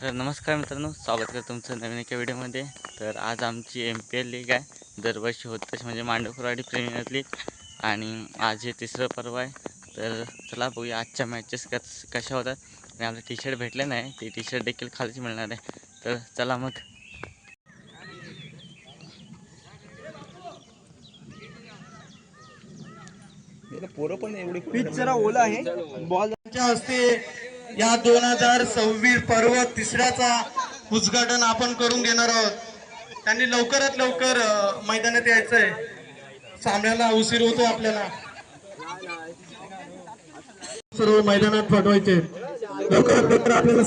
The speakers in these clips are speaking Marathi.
तर नमस्कार मित्रांनो, स्वागत करतो तुमचं नवीन एका व्हिडिओमध्ये. तर आज आमची MPL लीग आहे, दरवर्षी होत तशी म्हणजे मांडवखुराडी प्रीमियर लीग. आणि आज हे तिसरं पर्व आहे. तर चला बघूया आजच्या मॅचेस कशा होतात. आणि आपलं टी शर्ट भेटले नाही, ते टी शर्ट देखील खालीच मिळणार आहे. तर चला मग. पिच जरा ओला आहे. बॉलच्या हस्ते या 2026 पर्व तिसऱ्याचा उद्घाटन आपण करून घेणार आहोत. त्यांनी लवकरात लवकर मैदानात यायचंय. सामन्याला उशीर होतो आपल्याला. सर्व मैदानात पाठवायचे लवकरात लवकर आपल्याला.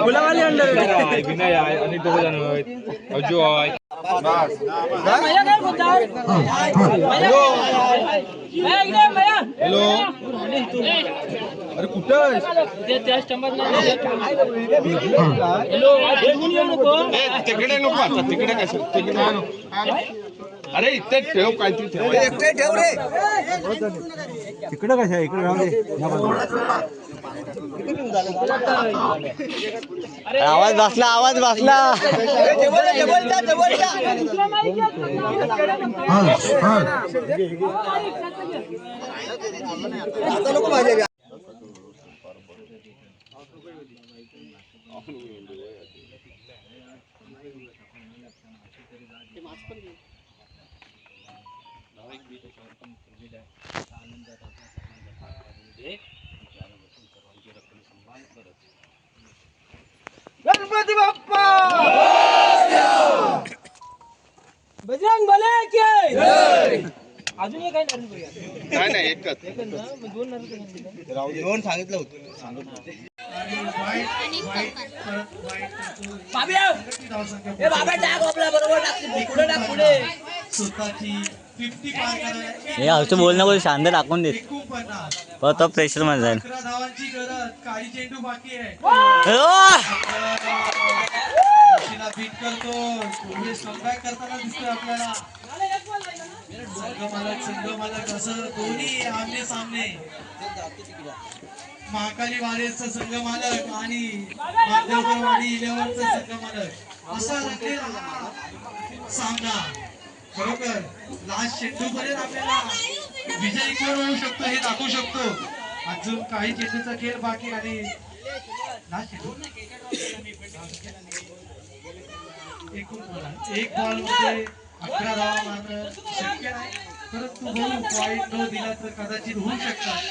गुलावाली अंडर विनय आहे आणि दोघ जण आहेत अजय हॅलो अरे कुठं तिकडे नको आता तिकडे कसं तिकडे अरे इथे ठेव काय तू ठेव रे तिकडे कसं आहे इकडे राहू दे आवाज बसला गणपती बाप्पा बजरंग बले की अजून एक काय नाही एकच दोन सांगितलं होतं. हे असं बोलणं बोल शांत टाकून देत तो प्रेशर मध्ये जाईल. 11 धावांची गरज. काही चेंडू बाकी आहे. बीट करतो. कमबॅक करताना दिसतोय आपल्याला. संघ मालक असं दोन्ही आमने सामने. महाकाली वारेचा संघ मालक आणि माधवकरवाडी 11चा संघ मालक असा रंगलेला हा सामना. बरोबर लास्ट चेंडू पर्यंत आपल्याला विजय कोण होऊ शकतो हे दाखवू शकतो. अजून काही चेंडूचा खेळ बाकी आणि लास्ट चेंडू एक बॉल मध्ये 11 धावा मारणं शक्य नाही. परंतु पॉईंट न दिला तर कदाचित होऊ शकतात.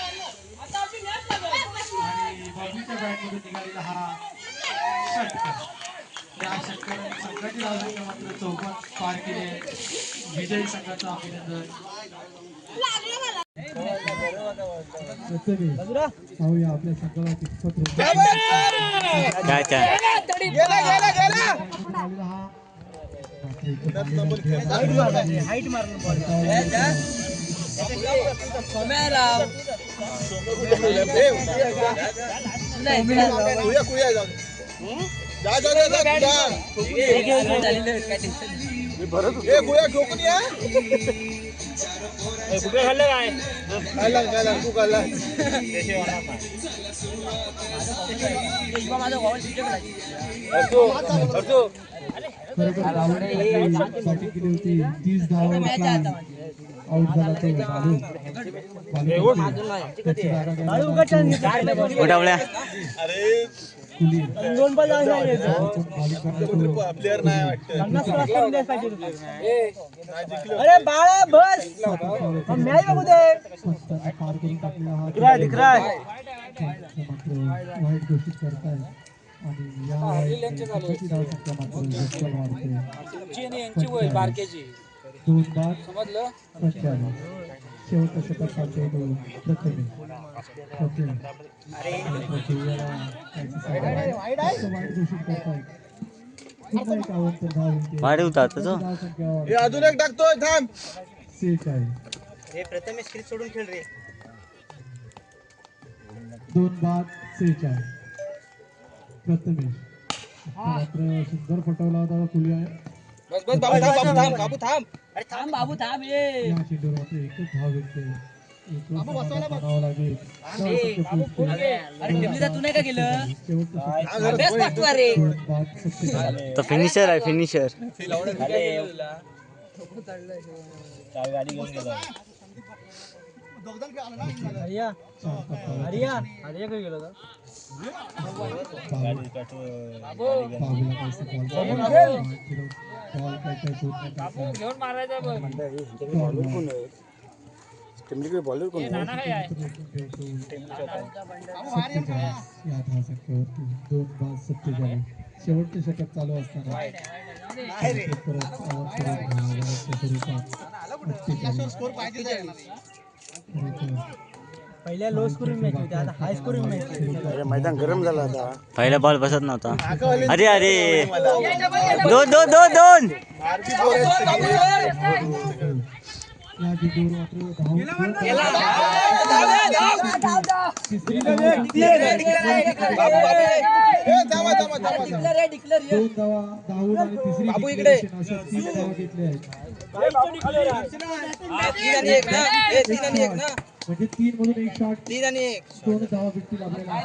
आणि बाबूच्या बॅट मध्ये निघालेला हा षटकार. या षटकाराने संघाची धावसंख्या मात्र 54 पार केले. विजयी संघाचं अभिनंदन. पाहूया आपल्या संघाला कितपत हाईट मारलं बॅटिंग केली होती. 30 धावांचा आउट झाला प्लेअर नाही. अरे बाळा बस मॅच बघू दे. वाईट घोषित करताय आणि दोन बाद समजलं. शेवटच्या शतकाचे प्रथम अजून एक टाकतोय थांब. हे प्रथमेश क्रीज सोडून खेळ रे. 2 बाद 46 प्रथमेश मात्र सुंदर फटवला होता. या चेंडूवर मात्र एकच धाव भेटते. एकच धाव बनावं लागेल. तो फिनिशर आहे फिनिशर. शेवटचे षटक चालू असताना पहिल्या लो स्कोरिंग मॅच होती, आता हाय स्कोरिंग मॅच. मैदान गरम झालं आता. पहिला बॉल बसत नव्हता. अरे अरे दोन दोन दोन दोन. या चेंडूवर म्हणजे 3 मधून एक शॉट 3 आणि 1 दोन धावा भेटतील आपल्याला.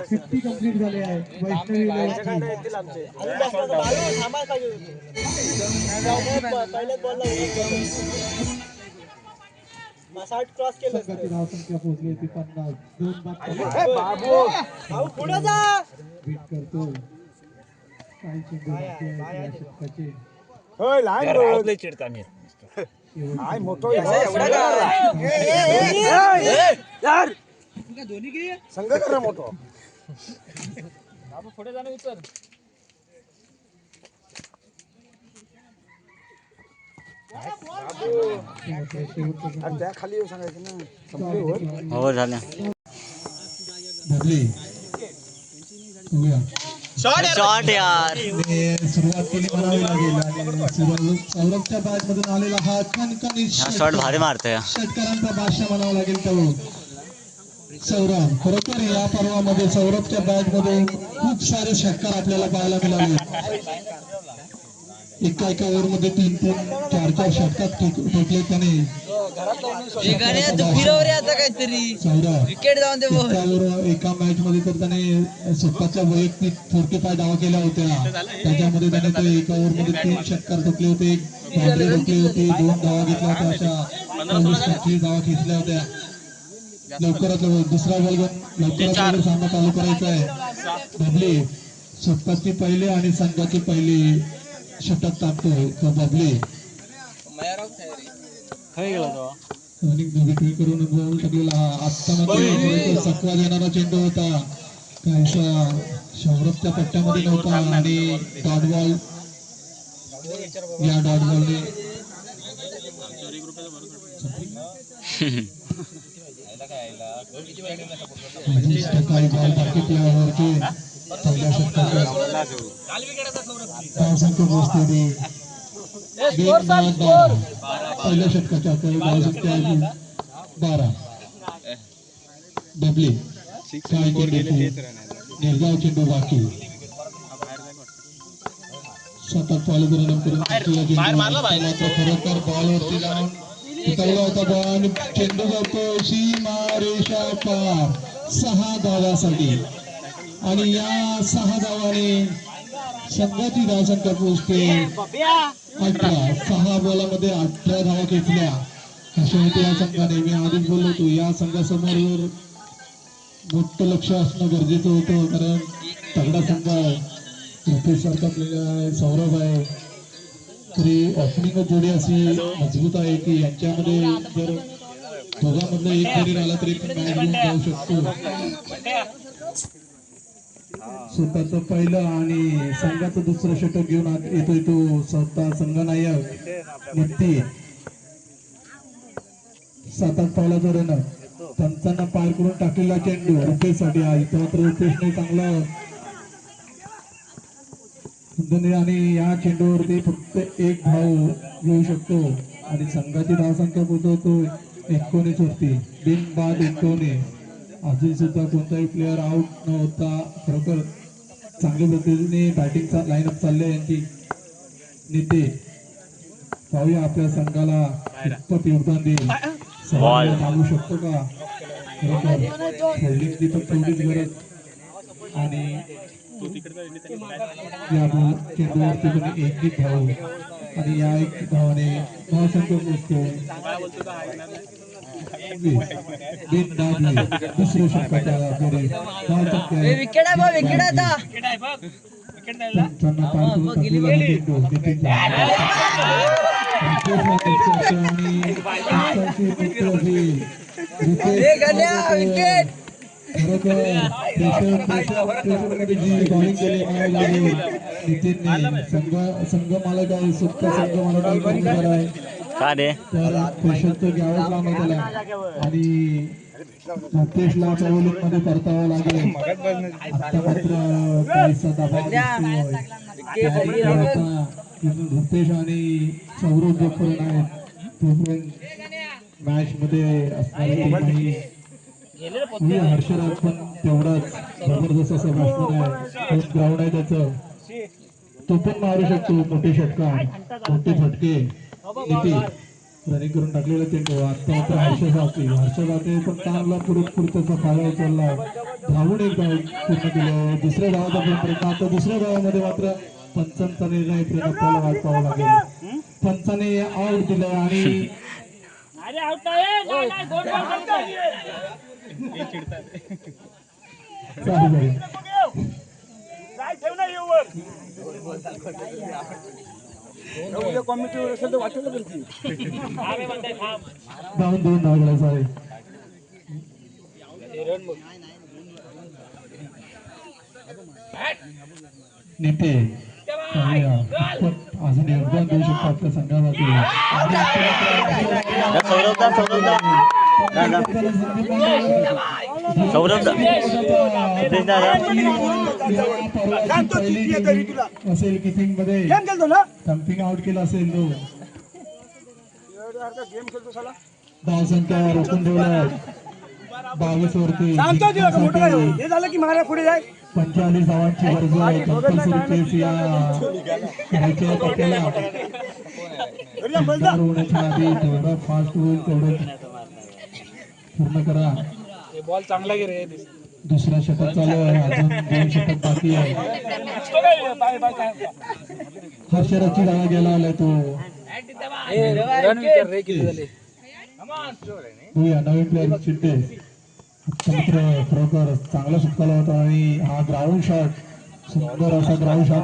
फिफ्टी कंप्लीट झाले आहे. वैष्णवी संघाची धावसंख्या पोहोचली होती 50. 2 बाद बीट करतो. काही चेंडू बाकी आहेत या षटकाचे. संघ करा मोठो. त्या खाली येऊ सांगायचं ना. ओव्हर झाल्या. शॉट यार. सुरुवात केली म्हणावी लागेल. आणि सौरभच्या बॅट मधून आलेला हा कणकणी शॉट भारी मारतोय. षटकारांचा बादशाह म्हणावा लागेल तो सौरभ. खरोखर या पर्वामध्ये सौरभच्या बॅट मध्ये खूप सारे षटकार आपल्याला पाहायला मिळाले. एका ओव्हर मध्ये 3-3 4-4 षटकात ठोकले त्याने. सौरभ एका मॅच मध्ये तर त्याने स्वतःच्या वैयक्तिक 45 धावा केल्या होत्या. त्याच्यामध्ये त्याने तो एका ओव्हर मध्ये 3 षटकार ठोकले होते, 1 बाउंड्री ठोकली होती, 2 धावा घेतल्या होत्या. अशा 24-25 धावा खेचल्या होत्या. लवकरात लवकर दुसरा बॉल लवकरात लवकर सामना चालू करायचा आहे. बबली स्वतःची पहिली आणि संघाची पहिली षटक टाकतोय तो बबली. करून बॉल टाकलेला आत्ता मध्ये सकवा देणारा चेंडू होता. काहीसा सौरभच्या पट्ट्यामध्ये नव्हता आणि डॉट बॉल या डॉट बॉलने काही बॉल टाकीवरती पहिल्या षटकाच्या धावसंख्या पोहोचते. पहिल्या षटकाच्या धावसंख्या 12. डबली काय चेंडू निर्धाव चेंडू बाकी. स्वतः चालू करून मात्र खरोखर बॉलवरती जाऊन उतरला होता बॉल. चेंडू जातो सीमा रेषा पार 6 धावासाठी. आणि या 6 धावाने संघाची धावसंख्या पोहोचते 18. 6 बॉलामध्ये 18 धावा खेचल्या. अशा होते या संघाने. मी आधीच बोललो होतो या संघासमोर मोठं लक्ष असणं गरजेचं होतं. कारण तगडा संघ आहे. रुपेश सारखा प्लेयर आहे, सौरभ आहे. तरी ओपनिंग जोडी अशी मजबूत आहे की यांच्यामध्ये जर दोघांमधलं एक जरी राहिला तरी मॅच घेऊन जाऊ शकतो. स्वतःचं पहिलं आणि संघाचं दुसरं षटक घेऊन येतोय तो स्वतः संघनायक नित्ती. 7-8 पावलाचा रनर पंचांना पार करून टाकलेला चेंडू रुपेशसाठी. इथं मात्र रुपेशने चांगला आणि या चेंडूवरती फक्त 1 धाव घेऊ शकतो आणि संघाची धावसंख्या पोहोचवतो 19 वरती. बिनबाद 19. अजून सुद्धा कोणताही प्लेअर आउट न होता खरोखर चांगल्या पद्धतीने बॅटिंगचा लाईनअप चालले यांची. नेते पाहूया आपल्या संघाला कितपत योगदान देईल. सहभागी थांबू शकतो का? खरोखर फिल्डिंगची पण तेवढीच गरज आणि या चेंडूवरती पण एक धाव आणि या एक धावाने महासंघ पोचतो. दुसऱ्या षटकाच्या फेरीत 10 टक्के त्यांना पार करून टाकलेला चेंडू नितीन संघ मालक आहे. सुप्त संघ मालक आहे का रे तर पेशंट तर घ्यावंच लागणार त्याला आणि मुकेशला चौलिंग मध्ये परतावं लागेल. आता मात्र काहीसा दबाव रुपेश आणि सौरभ जोपर्यंत आहेत तोपर्यंत मॅच मध्ये असणारे हर्षराज पण तेवढाच जबरदस्त असं बॅट्समन आहे. ग्राउंड आहे त्याचं तो पण मारू शकतो मोठे षटका मोठे फटके. रनिंग करून टाकलेलं चेंडू आता मात्र हर्षदाते पण चांगला पुरतचा फायदा उचलला. धावून एक धाव पूर्ण केलं. दुसऱ्या धावाचा प्रयत्न आता दुसऱ्या धावामध्ये मात्र पंचांचा निर्णय आपल्याला वाट पाहावं लागेल. पंचाने आउट दिलं आणि दोन धाव घालायचं आहे. नेते अजून योगदान देऊ शकतो आपल्या संघासाठी. असेल किपिंग मध्ये स्टंपिंग आउट केला असेल तो. धावसंख्या रोखून ठेवला 22 वरती 45 धावांची गरज आहे. कंपल्सरी केस या खेळाच्या टप्प्याला होण्याच्या आधी जेवढं फास्ट होईल तेवढं पूर्ण करा. बॉल चांगला गे. दुसरा षटक चालू आहे. अजून 2 षटक बाकी आहे. हर्षराजची धावा गेला आलाय तो. नवीन प्लेअर चिट्टे मात्र खरोखर चांगला सुटकाला होता आणि हा ग्राउंड शॉट सुंदर असा ग्राउंड शॉट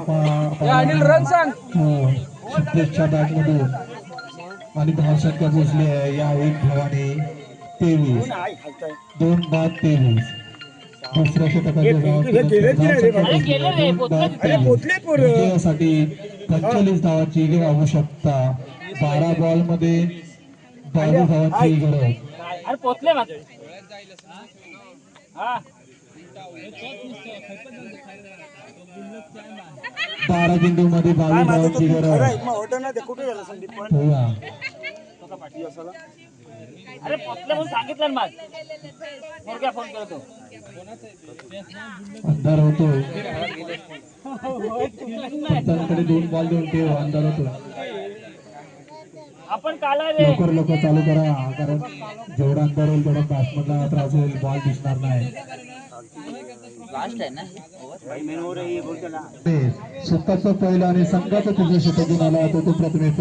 सुप्रेशच्या बॅट मधून आणि धावसंख्या पोहोचली आहे या एक धावाने 23 2 बाद 23. दुसऱ्या षटकासाठी 45 धावाची आवश्यकता. 12 बॉल मध्ये 22 धावांची गरज. 12 बिंदू मध्ये 22 धावांची गरज. अंधार होतो. पंचांकडे 2 बॉल देऊन ठेव. अंधार होतो. लवकर चालू करा कारण जेवढा अंतर होईल तेवढा बॅट्समनला त्रास होईल. बॉल दिसणार नाही. स्वतःचा पहिला आणि संघाचा तिसरा षटक घेऊन आला होता तो प्रथमेश.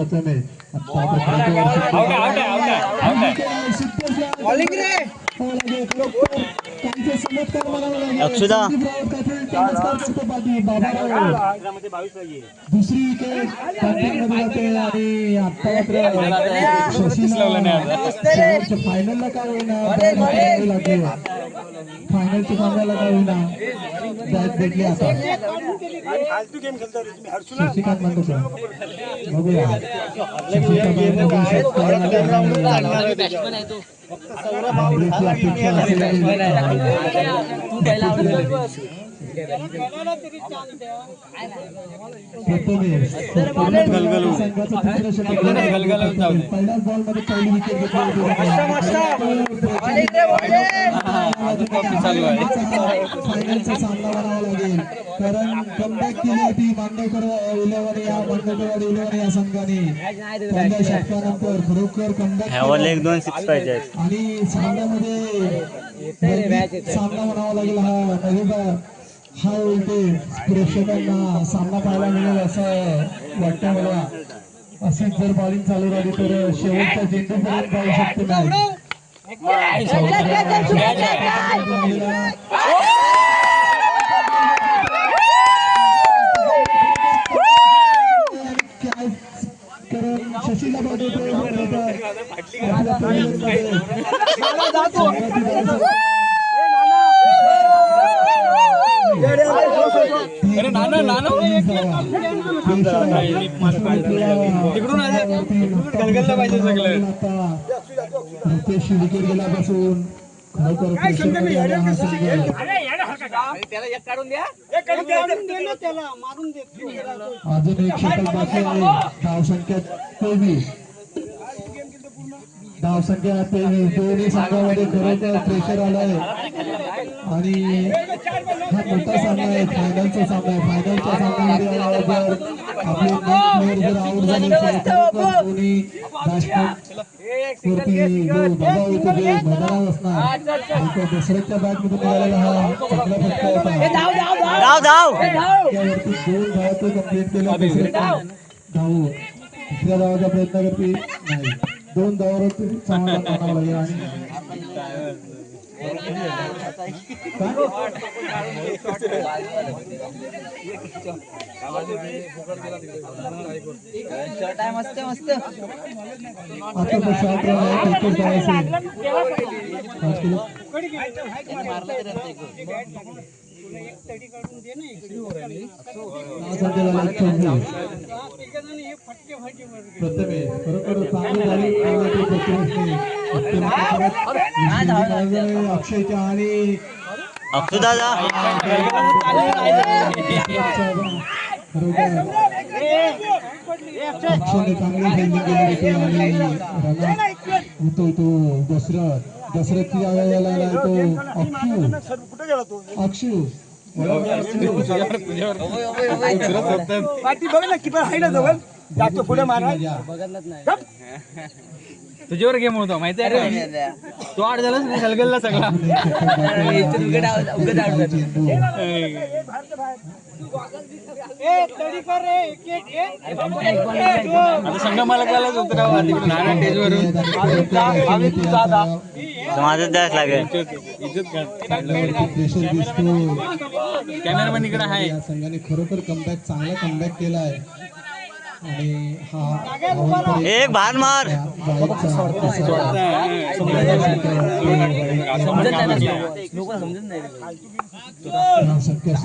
दुसरी विकेट आणि आता मात्र फायनलला काय होईना. फायनलच्या सामन्याला काय होईना बॅट भेटली. आता शशिकांत म्हणतो बघूया. अपेक्षा प्रथमेश संघाचं तिसरं षटक पहिल्याच बॉल मध्ये पहिली विकेट घेतली फायनलचा सामना बनावा लागेल कारण कमबॅक केली होती मांडवकर इलेव्हन या संघाने पहिल्या षटकानंतर खरोखर कमबॅक एक दोन सिक्स पाहिजे आणि सामन्यामध्ये सामना म्हणावा लागेल हा उलटे प्रेक्षकांना सामना पाहायला मिळेल असं वाटतं मला. अशीच जर बॉलिंग चालू राहिली तर शेवटच्या चेंडूपर्यंत जाऊ शकते शशीला रितेशची विकेट गेल्यापासून खरोखर अजून एक षटक बाकी आहे. धावसंख्या 23 दोन्ही संघामध्ये खरोखर प्रेशर आलंय आणि हा मोठा सामना आहे. फायनलचा सामना आहे. फायनलच्या सामन्यामध्ये जर आपले प्लेयर जर आउट झाले तर दोन्ही दबाव येतो जे मैदानात असणार दसऱ्याच्या बॅट मधून मिळालेला हा चांगला फटका होता. त्यावरती 2 धावा तो कंप्लीट केला. धाव तिसऱ्या धावाचा प्रयत्न करते नाही 2 धावावर समाधान मानावं लागेल आणि आता तो शॉट प्रथमेश खरोखर चांगली बॉलिंग अक्षयच्या आणि अक्षुदादा अक्षयने चांगली फिल्डिंग केली होती आणि तो दशरथची यायला तो अक्षू तुझ्यावर गेम होता माहिती आहे तो आठ झालास नाही हलगलला सगळा आता संघ मालकालाच उतरावा तिकडे नाना स्टेजवरून माझं द्यायच लागेल. कॅमेरामॅन इकडे आहे. या संघाने खरोखर चांगला कमबॅक केला आहे आणि हा एक भान मार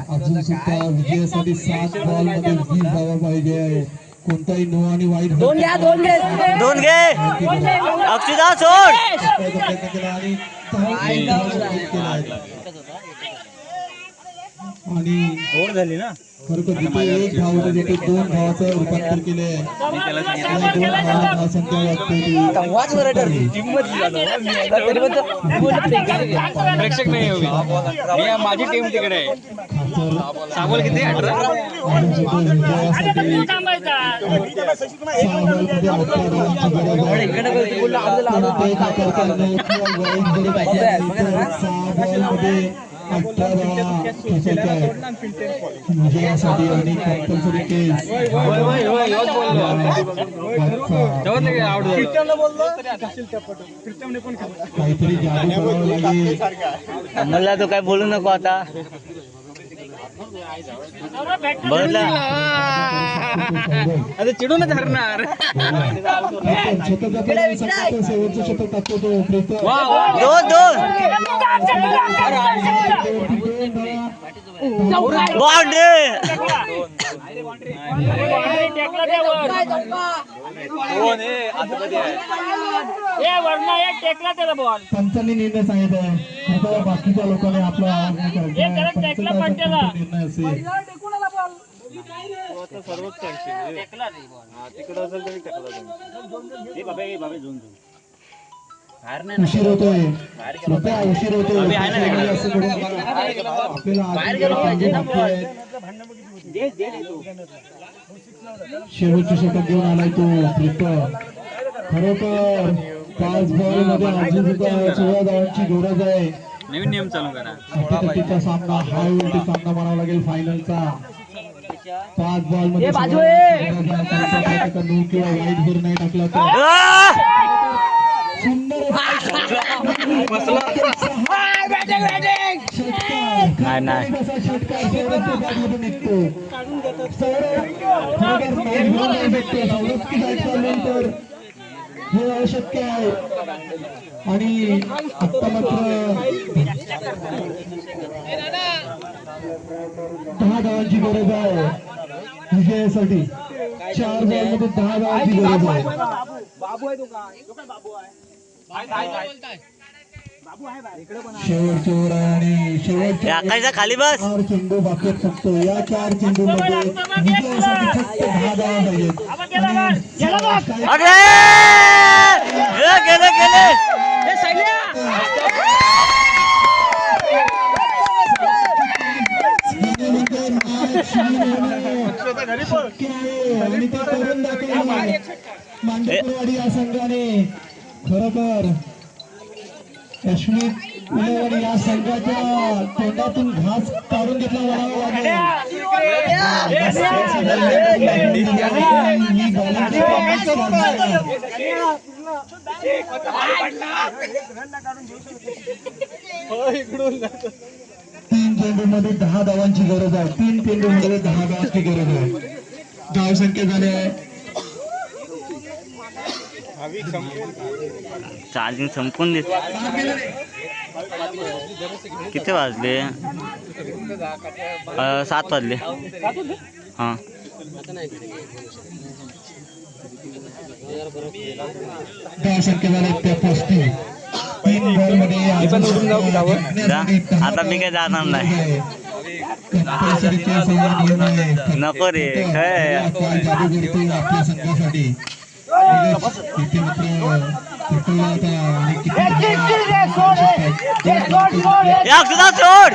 अजून सुद्धा विजयासाठी 7 बॉल मध्ये 20 धावा पाहिजे. कोणताही नो आणि वाईट दोन घे अक्षुदा सोड प्रयत्न केला आणि ओव्हर झाली ना खरोखर जिथे 1 धाव होते तिथे 2 धावाचं रूपांतर केले. 2 धावा संख्या प्रेक्षक नाही माझी टीम तिकडे आहे. साबोल किती 18 विजयासाठी आणि कंपल्सरी केस काहीतरी जादू करावं लागेल. मला तो काय बोलू नको आता बघितला आता चिडूनच हरणार. शेवटचं शतक टाकतो तो दोन पंचांनी निर्णय सांगितलाय. आता बाकीच्या लोकांनी आपला आवाज नाही करायचा. पंचांचा निर्णय असेल. उशीर होतोय कृपया उशीर होतोय. शेवटचे षटक घेऊन आलाय तो प्रीतम. खरोखर 5 बॉल मध्ये अजून सुद्धा 16 धावांची गरज आहे. नवीन नियम चालू करा. अटीतटीचा सामना हाय वोल्टेज सामना म्हणावा लागेल फायनलचा. 5 बॉल मध्ये किंवा वाईट जर नाही टाकला तर सुंदर हे अशक्य आहे. आणि आता मात्र 10 धावांची गरज आहे विजयासाठी. 4 बॉल मध्ये 10 धावांची गरज आहे. शेवटची ओव्हर आहे आणि शेवटच्या खाली बस 4 चेंडू बाकी आहेत फक्त. या 4 चेंडू मध्ये विजयासाठी फक्त 10 धावा पाहिजेत. आणि ते करून दाखवलं मांडकरवाडी या संघाने. खरोखर अश्वित उलेवाडी या संघाच्या तोंडातून घास काढून घेतला म्हणावा लागेल. तीन चेंडूमध्ये 10 धावांची गरज आहे. 3 चेंडूमध्ये 10 धावांची गरज आहे. धावसंख्या झाली आहे. चार्जिंग संपून देत. किती वाजले? 7 वाजले. हां धावसंख्या झाली 35. 3 बॉल मध्ये आता मी काय जाणार नाही. नको रे काय आपल्या संघासाठी. तिथे मात्र सोड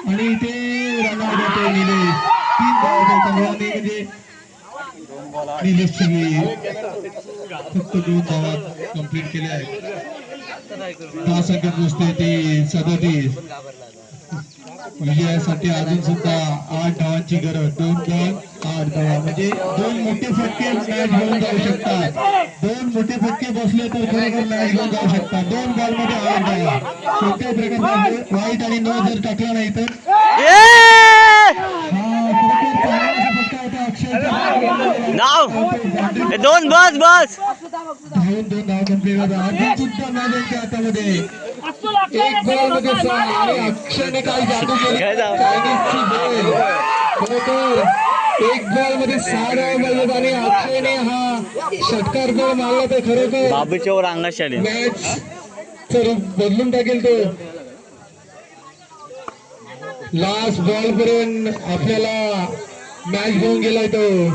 आणि ते रनआउट होते निलेश. 3 बॉल म्हणजे निलेश फक्त 2 धावा कंप्लीट केल्या आहेत. धावसंख्या पोचते ती 37. विजयासाठी अजून सुद्धा 8 धावांची गरज. 2 बॉल 8 धावा म्हणजे 2 मोठे फटके मॅच घेऊन जाऊ शकतात. 2 मोठे फटके बसले तर खरोखर मॅच घेऊन जाऊ शकतात. 2 बॉल मध्ये 8 धावा. कोणत्याही प्रकारचा वाईट आणि नो जर टाकला नाही तर दोन बस बस धावून 2 धावा कंप्लीट होतात. अजून सुद्धा मॅच यांच्या हातामध्ये. 1 बॉल मध्ये 6 आणि अक्षयने काय जादू केली. चायनीजची बॉल. खरोखर 1 बॉल मध्ये 6 धावा पाहिजेत आणि अक्षयने हा षटकार जर मारला तर खरोखर बाबूच्या वर अंगाशी आले. मॅच बदलून टाकेल तो. लास्ट बॉल पर्यंत आपल्याला मॅच घेऊन गेलाय तो.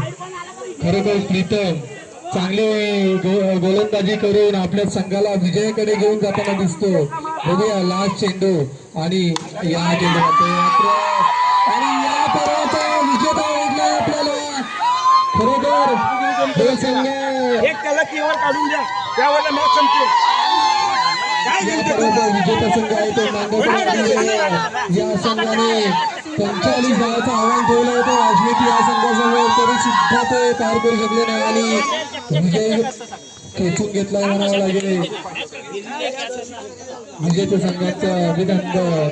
खरोखर प्रीतम चांगले गोलंदाजी करून आपल्या संघाला विजयाकडे घेऊन जाताना दिसतो. बघूया लास्ट चेंडू आणि या चेंडू आणि या पर्वाचा विजेता ओळखला आपल्याला. खरोखर हे संघ काढून द्या त्यावेळेला मॅच संपते. विजेता संघ आहे तो मांडवगड या संघाने 45 धावांचं आव्हान ठेवलं होतं अश्वित या संघासमोर. तरी सुद्धा ते पार करू शकले नाही आणि विजय खेचून घेतला म्हणावं लागेल. विजेत्या संघाचं अभिनंदन.